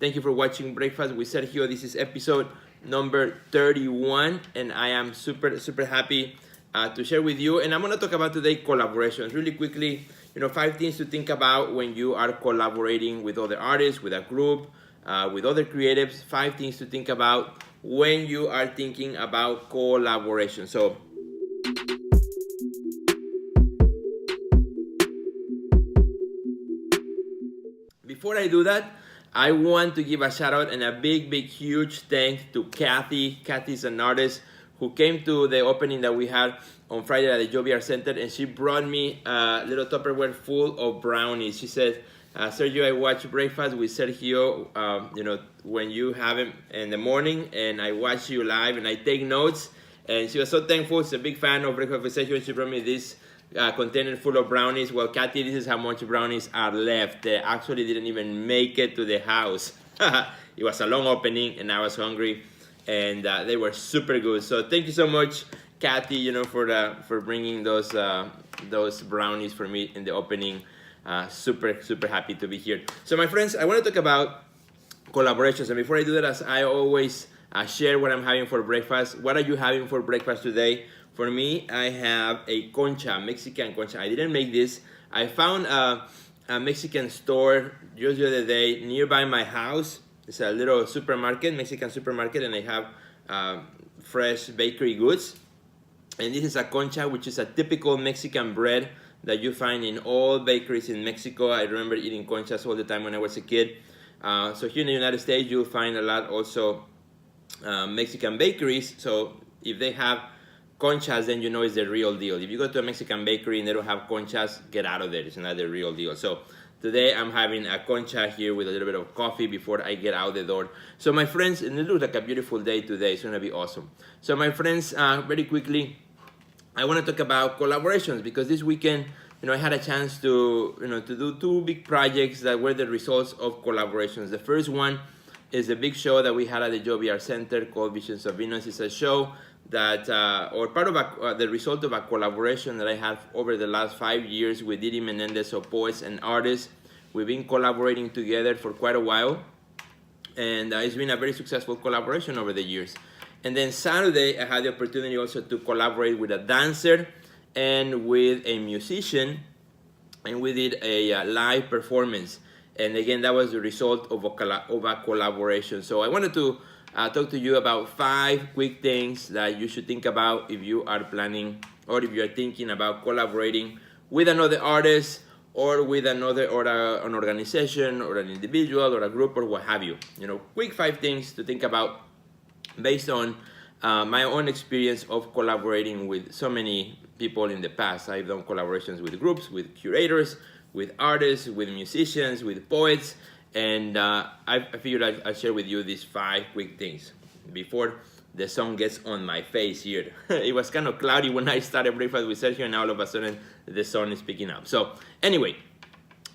Thank you for watching Breakfast with Sergio. This is episode number 31, and I am super happy to share with you. And I'm going to talk about today collaborations really quickly. 5 things to think about when you are collaborating with other artists, with a group, with other creatives. 5 things to think about when you are thinking about collaboration. So before I do that, I want to give a shout out and a big, huge thanks to Kathy. Kathy's an artist who came to the opening that we had on Friday at the Joviar Center, and she brought me a little Tupperware full of brownies. She said, Sergio, I watch Breakfast with Sergio, when you have him in the morning, and I watch you live and I take notes. And she was so thankful. She's a big fan of Breakfast with Sergio, and she brought me this container full of brownies. Well, Kathy, this is how much brownies are left. They actually didn't even make it to the house. It was a long opening, and I was hungry, and they were super good. So thank you so much, Kathy, for bringing those brownies for me in the opening. Super happy to be here. So my friends, I want to talk about collaborations, and before I do that, as I always share what I'm having for breakfast. What are you having for breakfast today? For me, I have a concha, Mexican concha. I didn't make this. I found a Mexican store just the other day nearby my house. It's a little supermarket, Mexican supermarket, and they have fresh bakery goods. And this is a concha, which is a typical Mexican bread that you find in all bakeries in Mexico. I remember eating conchas all the time when I was a kid. So here in the United States, you'll find a lot also Mexican bakeries. So if they have conchas, then you know it's the real deal. If you go to a Mexican bakery and they don't have conchas, get out of there. It's not the real deal. So today I'm having a concha here with a little bit of coffee before I get out the door. So my friends, and it looks like a beautiful day today. It's going to be awesome. So my friends, very quickly, I want to talk about collaborations because this weekend, I had a chance to, to do 2 big projects that were the results of collaborations. The first one is a big show that we had at the Joviar Center called Visions of Venus. It's a show that, or part of the result of a collaboration that I had over the last 5 years with Didi Menendez of Poets and Artists. We've been collaborating together for quite a while, and it's been a very successful collaboration over the years. And then Saturday, I had the opportunity also to collaborate with a dancer and with a musician, and we did a live performance. And again, that was the result of a collaboration. So I wanted to talk to you about 5 quick things that you should think about if you are planning or if you are thinking about collaborating with another artist or with an organization or an individual or a group or what have you. Quick 5 things to think about based on my own experience of collaborating with so many people in the past. I've done collaborations with groups, with curators, with artists, with musicians, with poets, and I figured I'd share with you these 5 quick things before the sun gets on my face here. It was kind of cloudy when I started Breakfast with Sergio, and all of a sudden the sun is picking up. So anyway,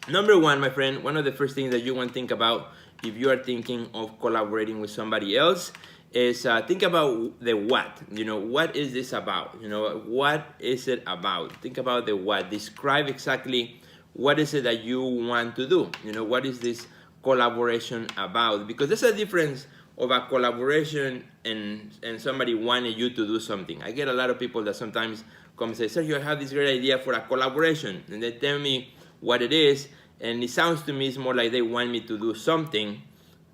number 1, my friend, one of the first things that you want to think about if you are thinking of collaborating with somebody else is think about the what. What is this about? What is it about? Think about the what. Describe exactly what is it that you want to do. What is this collaboration about? Because there's a difference of a collaboration and somebody wanting you to do something. I get a lot of people that sometimes come and say, Sergio, I have this great idea for a collaboration, and they tell me what it is, and it sounds to me it's more like they want me to do something.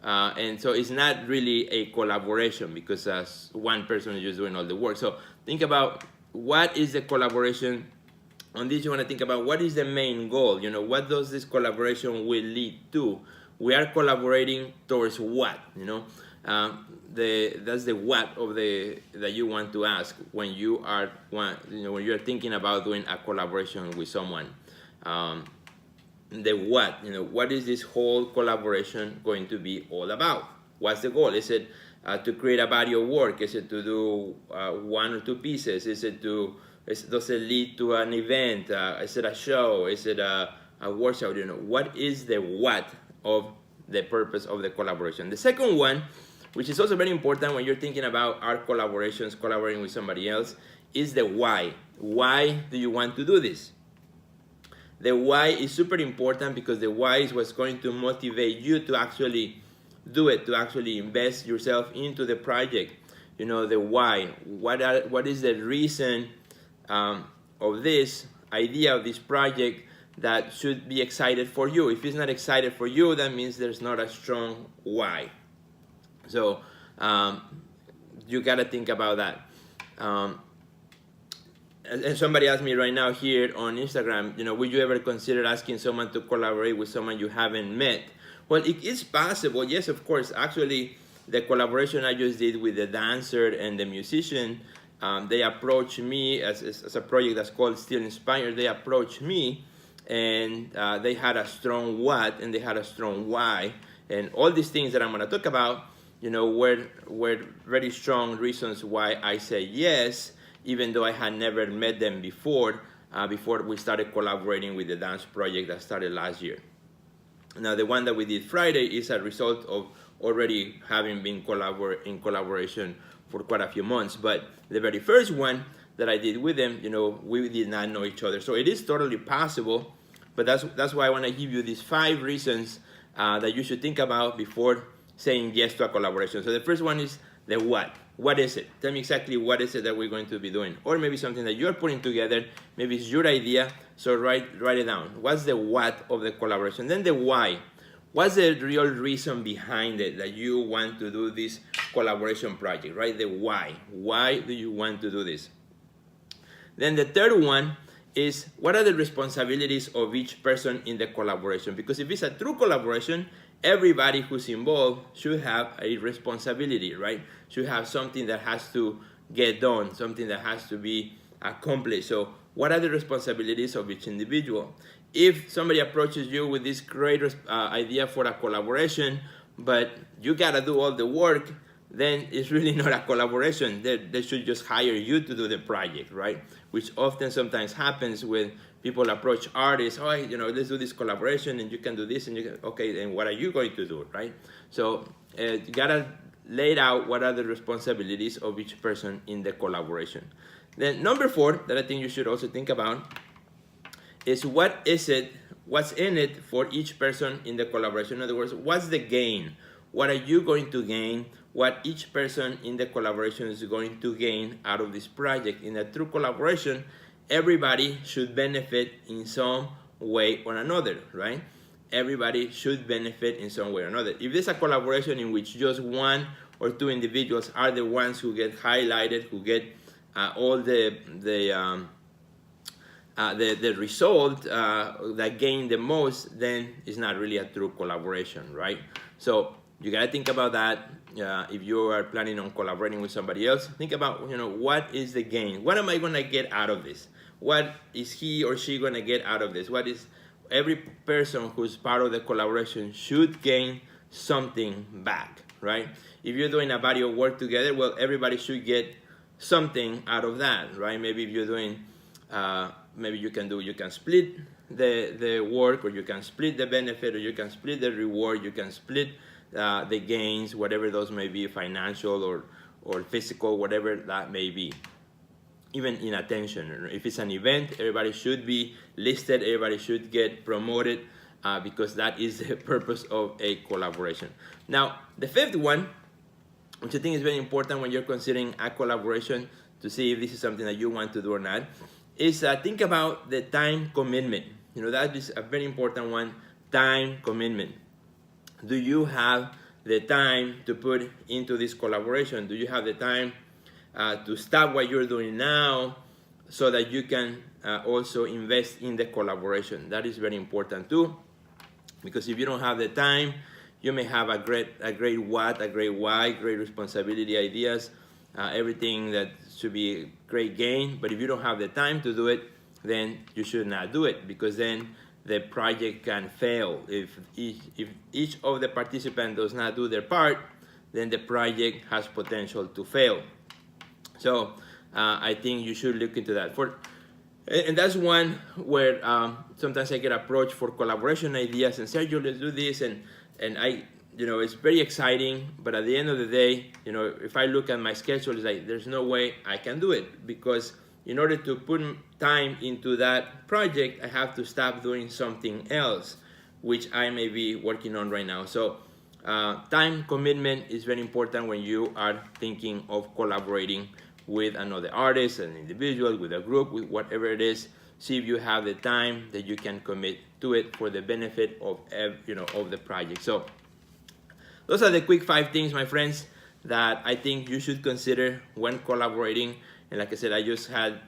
And so it's not really a collaboration because one person is just doing all the work. So think about what is the collaboration. On this, you want to think about what is the main goal. What does this collaboration will lead to? We are collaborating towards what? That's the what of that you want to ask when you are when you're thinking about doing a collaboration with someone. The what, what is this whole collaboration going to be all about? What's the goal? Is it to create a body of work? Is it to do 1 or 2 pieces? Does it lead to an event? Is it a show? Is it a workshop? What is the what of the purpose of the collaboration? The second one, which is also very important when you're thinking about our collaborations, collaborating with somebody else, is the why. Why do you want to do this? The why is super important because the why is what's going to motivate you to actually do it, to actually invest yourself into the project. You know, the why. What is the reason of this idea of this project that should be excited for you? If it's not excited for you, that means there's not a strong why. So you got to think about that. And somebody asked me right now here on Instagram, you know, would you ever consider asking someone to collaborate with someone you haven't met? Well, it is possible, yes, of course. Actually, the collaboration I just did with the dancer and the musician, they approached me as a project that's called Still Inspired. They approached me, and they had a strong what and they had a strong why. And all these things that I'm going to talk about, you know, were very strong reasons why I said yes, even though I had never met them before we started collaborating with the dance project that started last year. Now, the one that we did Friday is a result of already having been in collaboration for quite a few months. But the very first one that I did with them, you know, we did not know each other. So it is totally possible, but that's why I want to give you these 5 reasons that you should think about before saying yes to a collaboration. So the first one is the what. What is it? Tell me exactly what is it that we're going to be doing. Or maybe something that you're putting together. Maybe it's your idea. So write it down. What's the what of the collaboration? Then the why. What's the real reason behind it that you want to do this collaboration project, right? The why. Why do you want to do this? Then the third one is, what are the responsibilities of each person in the collaboration? Because if it's a true collaboration, everybody who's involved should have a responsibility, right? Should have something that has to get done, something that has to be accomplished. So what are the responsibilities of each individual? If somebody approaches you with this great idea for a collaboration, but you gotta do all the work, then it's really not a collaboration. They should just hire you to do the project, right? Which often sometimes happens when people approach artists. Oh, you know, let's do this collaboration, and you can do this, and you can, okay, then what are you going to do, right? So you gotta lay it out what are the responsibilities of each person in the collaboration. Then number 4 that I think you should also think about is what's in it for each person in the collaboration. In other words, what's the gain? What are you going to gain? What each person in the collaboration is going to gain out of this project. In a true collaboration, everybody should benefit in some way or another, right? Everybody should benefit in some way or another. If there's a collaboration in which just 1 or 2 individuals are the ones who get highlighted, who get all the result that gain the most, then it's not really a true collaboration, right? So you gotta think about that. If you are planning on collaborating with somebody else, think about, you know, what is the gain? What am I gonna get out of this? What is he or she gonna get out of this? What is every person who's part of the collaboration should gain something back, right? If you're doing a body of work together, well, everybody should get something out of that, right? Maybe if you're doing, maybe you can split the work, or you can split the benefit, or you can split the reward, you can split the gains, whatever those may be, financial or physical, whatever that may be. Even in attention, if it's an event, everybody should be listed, everybody should get promoted, because that is the purpose of a collaboration. Now, the 5th one, which I think is very important when you're considering a collaboration to see if this is something that you want to do or not, is think about the time commitment. You know, that is a very important one, time commitment. Do you have the time to put into this collaboration? Do you have the time to stop what you're doing now so that you can also invest in the collaboration? That is very important too, because if you don't have the time, you may have a great what, a great why, great responsibility, ideas, everything that should be great gain. But if you don't have the time to do it, then you should not do it, because then the project can fail. If each of the participants does not do their part, then the project has potential to fail. So I think you should look into that. And that's one where sometimes I get approached for collaboration ideas, and Sergio, let's do this, and I, you know, it's very exciting, but at the end of the day, you know, if I look at my schedule, it's like there's no way I can do it, because in order to put time into that project, I have to stop doing something else, which I may be working on right now. So time commitment is very important when you are thinking of collaborating with another artist, an individual, with a group, with whatever it is. See if you have the time that you can commit to it for the benefit of of the project. So those are the quick 5 things, my friends, that I think you should consider when collaborating. And like I said, I just had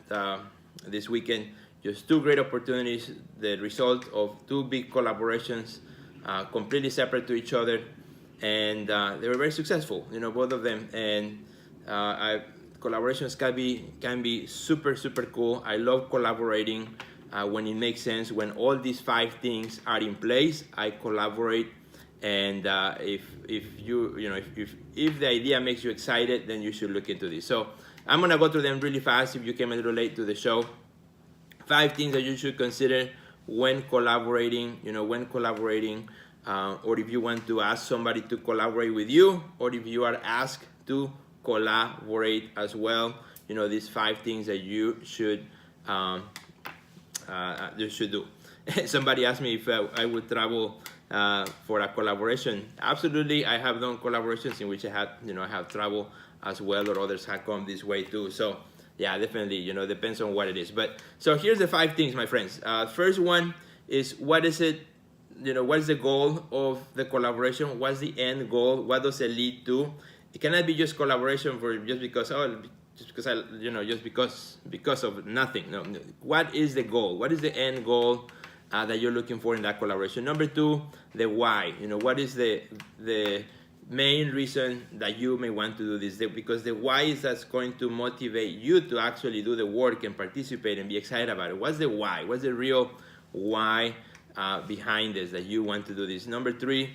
this weekend just 2 great opportunities, the result of 2 big collaborations, completely separate to each other, and they were very successful, both of them. And collaborations can be super cool. I love collaborating when it makes sense. When all these 5 things are in place, I collaborate. And if the idea makes you excited, then you should look into this. So I'm gonna go through them really fast. If you came a little late to the show, 5 things that you should consider when collaborating. Or if you want to ask somebody to collaborate with you, or if you are asked to collaborate as well. These 5 things that you should do. Somebody asked me if I would travel for a collaboration. Absolutely, I have done collaborations in which I have travel as well, or others have come this way too. So yeah, definitely, depends on what it is. But so here's the 5 things, my friends. First one is, what is it? What's the goal of the collaboration? What's the end goal? What does it lead to? It cannot be just collaboration because of nothing. No. What is the goal? What is the end goal that you're looking for in that collaboration? Number 2, the why. What is the main reason that you may want to do this? Because the why is that's going to motivate you to actually do the work and participate and be excited about it. What's the why? What's the real why behind this that you want to do this? Number 3,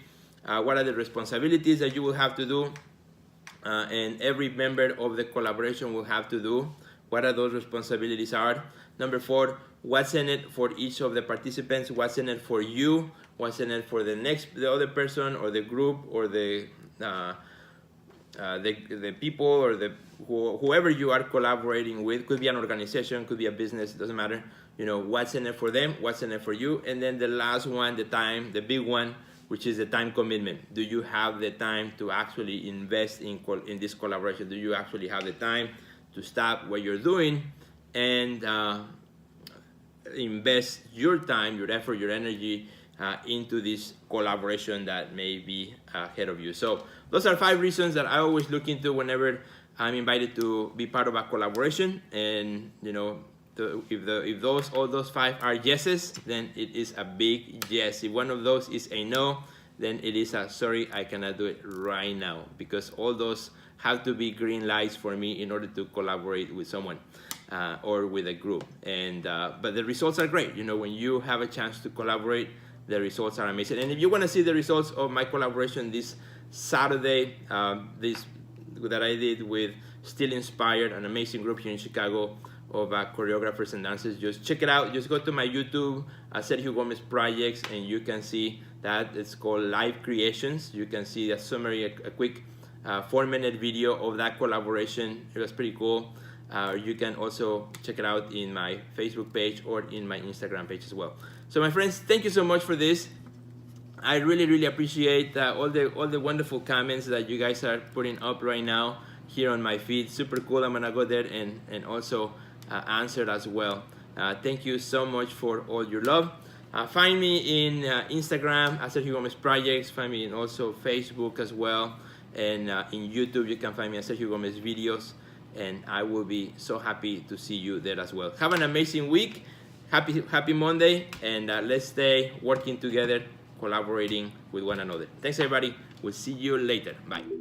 what are the responsibilities that you will have to do? And every member of the collaboration will have to do. What are those responsibilities are? Number 4, what's in it for each of the participants? What's in it for you? What's in it for the other person, or the group, or the people, or whoever you are collaborating with? Could be an organization, could be a business, doesn't matter. What's in it for them? What's in it for you? And then the last one, the time, the big one, which is the time commitment. Do you have the time to actually invest in this collaboration? Do you actually have the time to stop what you're doing and invest your time, your effort, your energy into this collaboration that may be ahead of you? So those are 5 reasons that I always look into whenever I'm invited to be part of a collaboration. And if all those 5 are yeses, then it is a big yes. If one of those is a no, then it is a sorry, I cannot do it right now, because all those have to be green lights for me in order to collaborate with someone or with a group. And but the results are great. When you have a chance to collaborate, the results are amazing. And if you want to see the results of my collaboration this Saturday, that I did with Still Inspired, an amazing group here in Chicago of choreographers and dancers, just check it out. Just go to my YouTube, Sergio Gomez Projects, and you can see that it's called Live Creations. You can see a summary, a quick 4-minute video of that collaboration. It was pretty cool. You can also check it out in my Facebook page or in my Instagram page as well. So my friends, thank you so much for this. I really appreciate all the wonderful comments that you guys are putting up right now here on my feed. Super cool. I'm gonna go there and also answer as well. Thank you so much for all your love. Find me in Instagram at Sergio Gomez Projects. Find me in also Facebook as well. And in YouTube, you can find me at Sergio Gomez Videos. And I will be so happy to see you there as well. Have an amazing week. Happy Monday. And let's stay working together, collaborating with one another. Thanks, everybody. We'll see you later. Bye.